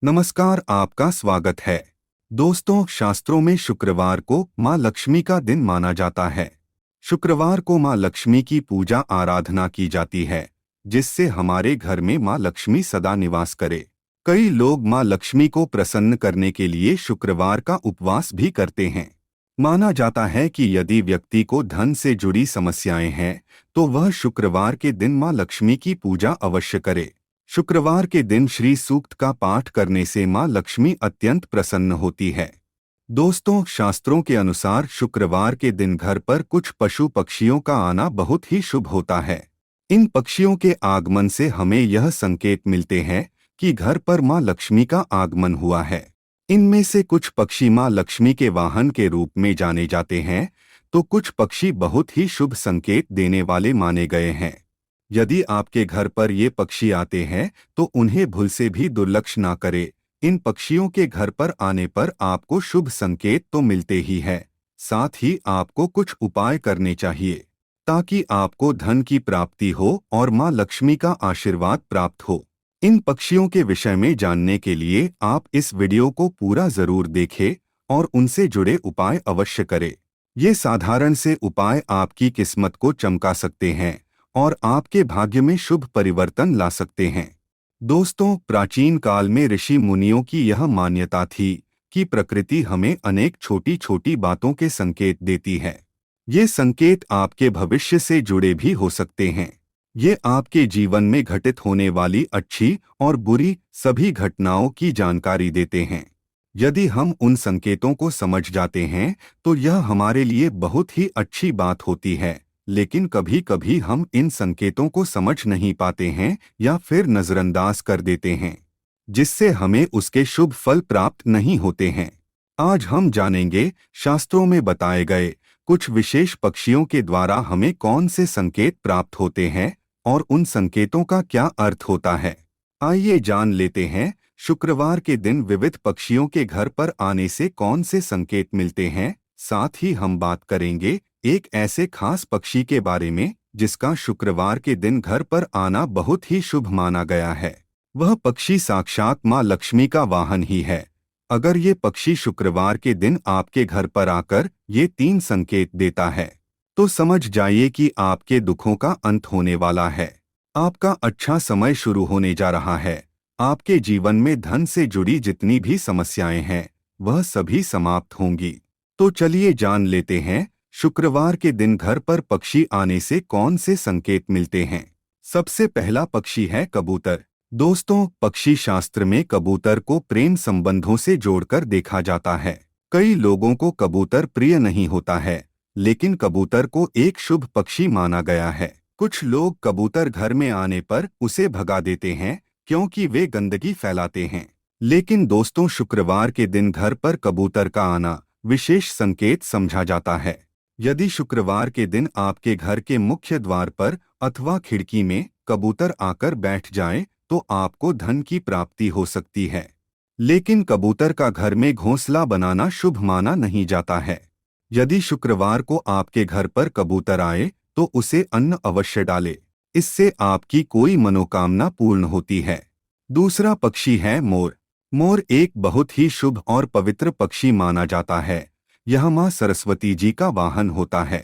नमस्कार, आपका स्वागत है। दोस्तों, शास्त्रों में शुक्रवार को माँ लक्ष्मी का दिन माना जाता है। शुक्रवार को माँ लक्ष्मी की पूजा आराधना की जाती है, जिससे हमारे घर में माँ लक्ष्मी सदा निवास करे। कई लोग माँ लक्ष्मी को प्रसन्न करने के लिए शुक्रवार का उपवास भी करते हैं। माना जाता है कि यदि व्यक्ति को धन से जुड़ी समस्याएं हैं, तो वह शुक्रवार के दिन माँ लक्ष्मी की पूजा अवश्य करे। शुक्रवार के दिन श्री सूक्त का पाठ करने से माँ लक्ष्मी अत्यंत प्रसन्न होती है। दोस्तों, शास्त्रों के अनुसार शुक्रवार के दिन घर पर कुछ पशु पक्षियों का आना बहुत ही शुभ होता है। इन पक्षियों के आगमन से हमें यह संकेत मिलते हैं कि घर पर माँ लक्ष्मी का आगमन हुआ है। इनमें से कुछ पक्षी माँ लक्ष्मी के वाहन के रूप में जाने जाते हैं, तो कुछ पक्षी बहुत ही शुभ संकेत देने वाले माने गए हैं। यदि आपके घर पर ये पक्षी आते हैं तो उन्हें भूल से भी दुर्लक्ष्य ना करें। इन पक्षियों के घर पर आने पर आपको शुभ संकेत तो मिलते ही है, साथ ही आपको कुछ उपाय करने चाहिए ताकि आपको धन की प्राप्ति हो और माँ लक्ष्मी का आशीर्वाद प्राप्त हो। इन पक्षियों के विषय में जानने के लिए आप इस वीडियो को पूरा जरूर देखें और उनसे जुड़े उपाय अवश्य करें। ये साधारण से उपाय आपकी किस्मत को चमका सकते हैं और आपके भाग्य में शुभ परिवर्तन ला सकते हैं। दोस्तों, प्राचीन काल में ऋषि मुनियों की यह मान्यता थी कि प्रकृति हमें अनेक छोटी छोटी बातों के संकेत देती है। ये संकेत आपके भविष्य से जुड़े भी हो सकते हैं। ये आपके जीवन में घटित होने वाली अच्छी और बुरी सभी घटनाओं की जानकारी देते हैं। यदि हम उन संकेतों को समझ जाते हैं तो यह हमारे लिए बहुत ही अच्छी बात होती है, लेकिन कभी कभी हम इन संकेतों को समझ नहीं पाते हैं या फिर नजरअंदाज कर देते हैं, जिससे हमें उसके शुभ फल प्राप्त नहीं होते हैं। आज हम जानेंगे शास्त्रों में बताए गए कुछ विशेष पक्षियों के द्वारा हमें कौन से संकेत प्राप्त होते हैं और उन संकेतों का क्या अर्थ होता है। आइए जान लेते हैं शुक्रवार के दिन विविध पक्षियों के घर पर आने से कौन से संकेत मिलते हैं। साथ ही हम बात करेंगे एक ऐसे खास पक्षी के बारे में जिसका शुक्रवार के दिन घर पर आना बहुत ही शुभ माना गया है। वह पक्षी साक्षात माँ लक्ष्मी का वाहन ही है। अगर ये पक्षी शुक्रवार के दिन आपके घर पर आकर ये 3 संकेत देता है, तो समझ जाइए कि आपके दुखों का अंत होने वाला है। आपका अच्छा समय शुरू होने जा रहा है। आपके जीवन में धन से जुड़ी जितनी भी समस्याएं हैं, वह सभी समाप्त होंगी। तो चलिए जान लेते हैं शुक्रवार के दिन घर पर पक्षी आने से कौन से संकेत मिलते हैं। सबसे पहला पक्षी है कबूतर। दोस्तों, पक्षी शास्त्र में कबूतर को प्रेम संबंधों से जोड़कर देखा जाता है। कई लोगों को कबूतर प्रिय नहीं होता है, लेकिन कबूतर को एक शुभ पक्षी माना गया है। कुछ लोग कबूतर घर में आने पर उसे भगा देते हैं क्योंकि वे गंदगी फैलाते हैं। लेकिन दोस्तों, शुक्रवार के दिन घर पर कबूतर का आना विशेष संकेत समझा जाता है। यदि शुक्रवार के दिन आपके घर के मुख्य द्वार पर अथवा खिड़की में कबूतर आकर बैठ जाए तो आपको धन की प्राप्ति हो सकती है। लेकिन कबूतर का घर में घोंसला बनाना शुभ माना नहीं जाता है। यदि शुक्रवार को आपके घर पर कबूतर आए तो उसे अन्न अवश्य डाले, इससे आपकी कोई मनोकामना पूर्ण होती है। दूसरा पक्षी है मोर। मोर एक बहुत ही शुभ और पवित्र पक्षी माना जाता है। यह माँ सरस्वती जी का वाहन होता है।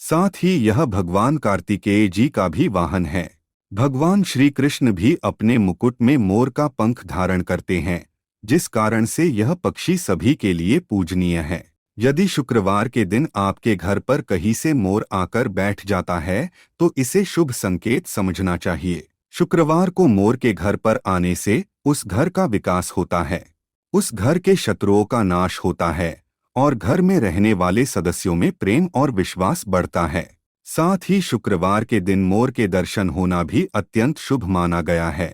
साथ ही यह भगवान कार्तिकेय जी का भी वाहन है। भगवान श्री कृष्ण भी अपने मुकुट में मोर का पंख धारण करते हैं, जिस कारण से यह पक्षी सभी के लिए पूजनीय है। यदि शुक्रवार के दिन आपके घर पर कहीं से मोर आकर बैठ जाता है तो इसे शुभ संकेत समझना चाहिए। शुक्रवार को मोर के घर पर आने से उस घर का विकास होता है, उस घर के शत्रुओं का नाश होता है और घर में रहने वाले सदस्यों में प्रेम और विश्वास बढ़ता है। साथ ही शुक्रवार के दिन मोर के दर्शन होना भी अत्यंत शुभ माना गया है।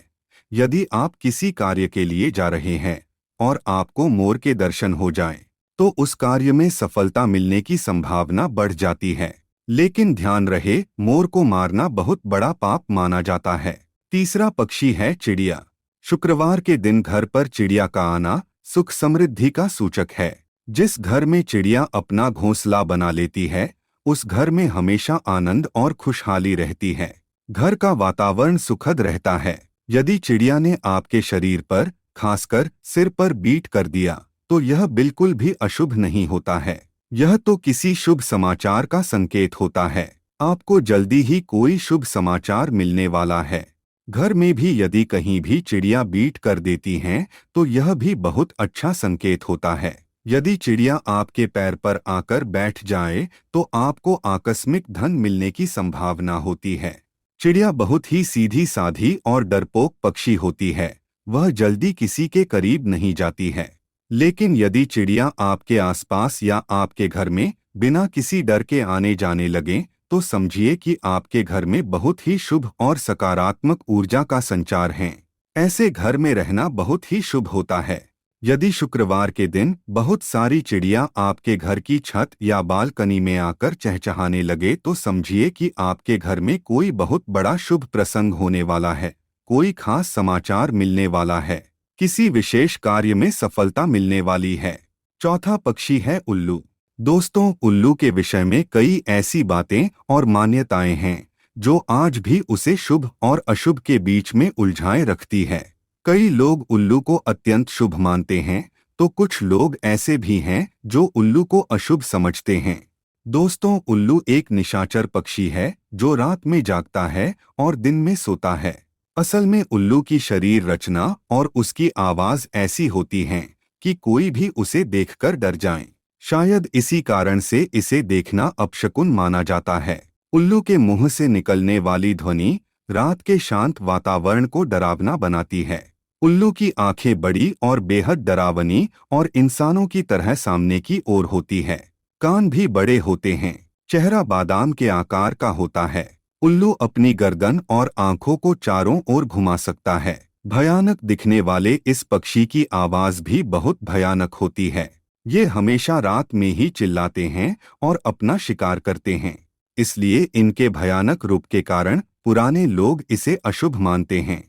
यदि आप किसी कार्य के लिए जा रहे हैं और आपको मोर के दर्शन हो जाएं, तो उस कार्य में सफलता मिलने की संभावना बढ़ जाती है। लेकिन ध्यान रहे, मोर को मारना बहुत बड़ा पाप माना जाता है। तीसरा पक्षी है चिड़िया। शुक्रवार के दिन घर पर चिड़िया का आना सुख समृद्धि का सूचक है। जिस घर में चिड़िया अपना घोंसला बना लेती है, उस घर में हमेशा आनंद और खुशहाली रहती है। घर का वातावरण सुखद रहता है। यदि चिड़िया ने आपके शरीर पर खासकर सिर पर बीट कर दिया, तो यह बिल्कुल भी अशुभ नहीं होता है। यह तो किसी शुभ समाचार का संकेत होता है। आपको जल्दी ही कोई शुभ समाचार मिलने वाला है। घर में भी यदि कहीं भी चिड़िया बीट कर देती हैं, तो यह भी बहुत अच्छा संकेत होता है। यदि चिड़िया आपके पैर पर आकर बैठ जाए, तो आपको आकस्मिक धन मिलने की संभावना होती है। चिड़िया बहुत ही सीधी साधी और डरपोक पक्षी होती है। वह जल्दी किसी के करीब नहीं जाती है। लेकिन यदि चिड़िया आपके आसपास या आपके घर में बिना किसी डर के आने जाने लगे, तो समझिए कि आपके घर में बहुत ही शुभ और सकारात्मक ऊर्जा का संचार है। ऐसे घर में रहना बहुत ही शुभ होता है। यदि शुक्रवार के दिन बहुत सारी चिड़िया आपके घर की छत या बालकनी में आकर चहचहाने लगे, तो समझिए कि आपके घर में कोई बहुत बड़ा शुभ प्रसंग होने वाला है। कोई खास समाचार मिलने वाला है। किसी विशेष कार्य में सफलता मिलने वाली है। चौथा पक्षी है उल्लू। दोस्तों, उल्लू के विषय में कई ऐसी बातें और मान्यताएं हैं जो आज भी उसे शुभ और अशुभ के बीच में उलझाए रखती है। कई लोग उल्लू को अत्यंत शुभ मानते हैं, तो कुछ लोग ऐसे भी हैं जो उल्लू को अशुभ समझते हैं। दोस्तों, उल्लू एक निशाचर पक्षी है जो रात में जागता है और दिन में सोता है। असल में उल्लू की शरीर रचना और उसकी आवाज ऐसी होती है कि कोई भी उसे देखकर डर जाए। शायद इसी कारण से इसे देखना अपशकुन माना जाता है। उल्लू के मुंह से निकलने वाली ध्वनि रात के शांत वातावरण को डरावना बनाती है। उल्लू की आंखें बड़ी और बेहद डरावनी और इंसानों की तरह सामने की ओर होती है। कान भी बड़े होते हैं। चेहरा बादाम के आकार का होता है। उल्लू अपनी गर्दन और आंखों को चारों ओर घुमा सकता है। भयानक दिखने वाले इस पक्षी की आवाज भी बहुत भयानक होती है। ये हमेशा रात में ही चिल्लाते हैं और अपना शिकार करते हैं। इसलिए इनके भयानक रूप के कारण पुराने लोग इसे अशुभ मानते हैं।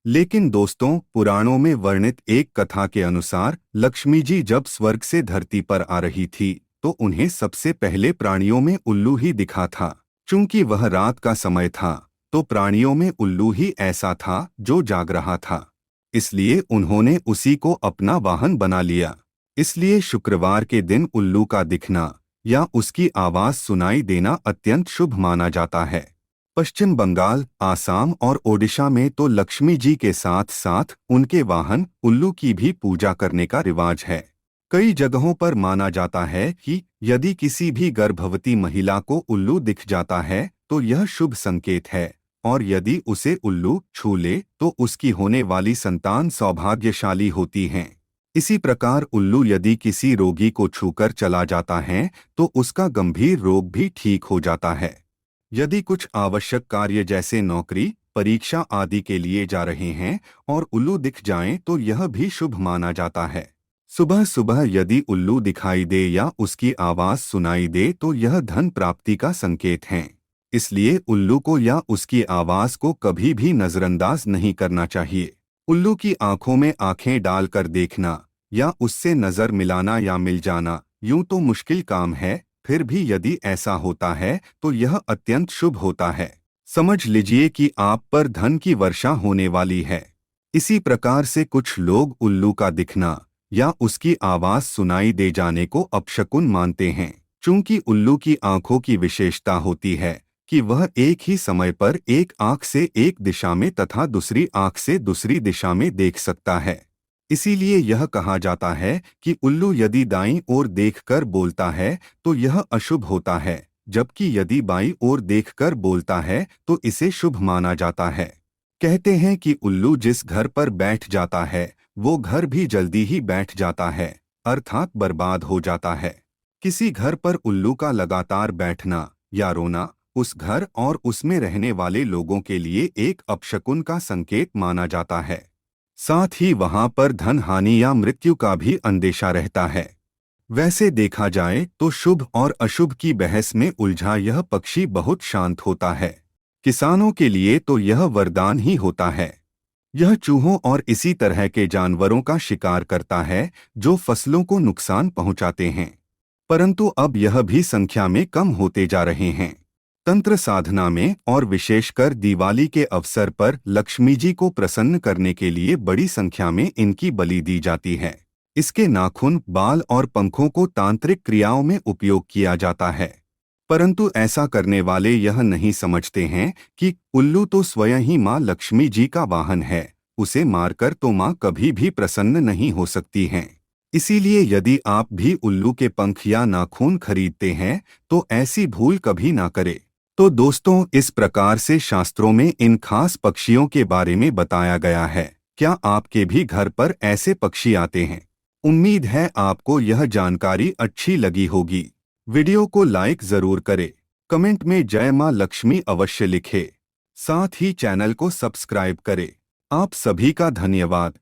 लेकिन दोस्तों, पुराणों में वर्णित एक कथा के अनुसार लक्ष्मी जी जब स्वर्ग से धरती पर आ रही थी, तो उन्हें सबसे पहले प्राणियों में उल्लू ही दिखा था। चूंकि वह रात का समय था, तो प्राणियों में उल्लू ही ऐसा था जो जाग रहा था। इसलिए उन्होंने उसी को अपना वाहन बना लिया। इसलिए शुक्रवार के दिन उल्लू का दिखना या उसकी आवाज सुनाई देना अत्यंत शुभ माना जाता है। पश्चिम बंगाल, आसाम और ओडिशा में तो लक्ष्मी जी के साथ साथ उनके वाहन उल्लू की भी पूजा करने का रिवाज है। कई जगहों पर माना जाता है कि यदि किसी भी गर्भवती महिला को उल्लू दिख जाता है, तो यह शुभ संकेत है, और यदि उसे उल्लू छू ले तो उसकी होने वाली संतान सौभाग्यशाली होती है। इसी प्रकार उल्लू यदि किसी रोगी को छूकर चला जाता है, तो उसका गंभीर रोग भी ठीक हो जाता है। यदि कुछ आवश्यक कार्य जैसे नौकरी, परीक्षा आदि के लिए जा रहे हैं और उल्लू दिख जाएं, तो यह भी शुभ माना जाता है। सुबह सुबह यदि उल्लू दिखाई दे या उसकी आवाज सुनाई दे, तो यह धन प्राप्ति का संकेत है। इसलिए उल्लू को या उसकी आवाज को कभी भी नजरअंदाज नहीं करना चाहिए। उल्लू की आंखों में आंखें डालकर देखना या उससे नजर मिलाना या मिल जाना यूं तो मुश्किल काम है, फिर भी यदि ऐसा होता है तो यह अत्यंत शुभ होता है। समझ लीजिए कि आप पर धन की वर्षा होने वाली है। इसी प्रकार से कुछ लोग उल्लू का दिखना या उसकी आवाज सुनाई दे जाने को अपशकुन मानते हैं। चूंकि उल्लू की आंखों की विशेषता होती है कि वह एक ही समय पर एक आंख से एक दिशा में तथा दूसरी आंख से दूसरी दिशा में देख सकता है। इसीलिए यह कहा जाता है कि उल्लू यदि दाईं ओर देखकर बोलता है तो यह अशुभ होता है, जबकि यदि बाईं ओर देखकर बोलता है तो इसे शुभ माना जाता है। कहते हैं कि उल्लू जिस घर पर बैठ जाता है, वो घर भी जल्दी ही बैठ जाता है, अर्थात बर्बाद हो जाता है। किसी घर पर उल्लू का लगातार बैठना या रोना उस घर और उसमें रहने वाले लोगों के लिए एक अपशकुन का संकेत माना जाता है। साथ ही वहां पर धन हानि या मृत्यु का भी अंदेशा रहता है। वैसे देखा जाए तो शुभ और अशुभ की बहस में उलझा यह पक्षी बहुत शांत होता है। किसानों के लिए तो यह वरदान ही होता है। यह चूहों और इसी तरह के जानवरों का शिकार करता है जो फसलों को नुकसान पहुंचाते हैं। परंतु अब यह भी संख्या में कम होते जा रहे हैं। तंत्र साधना में और विशेषकर दिवाली के अवसर पर लक्ष्मी जी को प्रसन्न करने के लिए बड़ी संख्या में इनकी बलि दी जाती है। इसके नाखून, बाल और पंखों को तांत्रिक क्रियाओं में उपयोग किया जाता है। परंतु ऐसा करने वाले यह नहीं समझते हैं कि उल्लू तो स्वयं ही माँ लक्ष्मी जी का वाहन है, उसे मारकर तो माँ कभी भी प्रसन्न नहीं हो सकती हैं। इसीलिए यदि आप भी उल्लू के पंख या नाखून खरीदते हैं तो ऐसी भूल कभी ना करें। तो दोस्तों, इस प्रकार से शास्त्रों में इन खास पक्षियों के बारे में बताया गया है। क्या आपके भी घर पर ऐसे पक्षी आते हैं? उम्मीद है आपको यह जानकारी अच्छी लगी होगी। वीडियो को लाइक जरूर करें, कमेंट में जय मां लक्ष्मी अवश्य लिखें, साथ ही चैनल को सब्सक्राइब करें। आप सभी का धन्यवाद।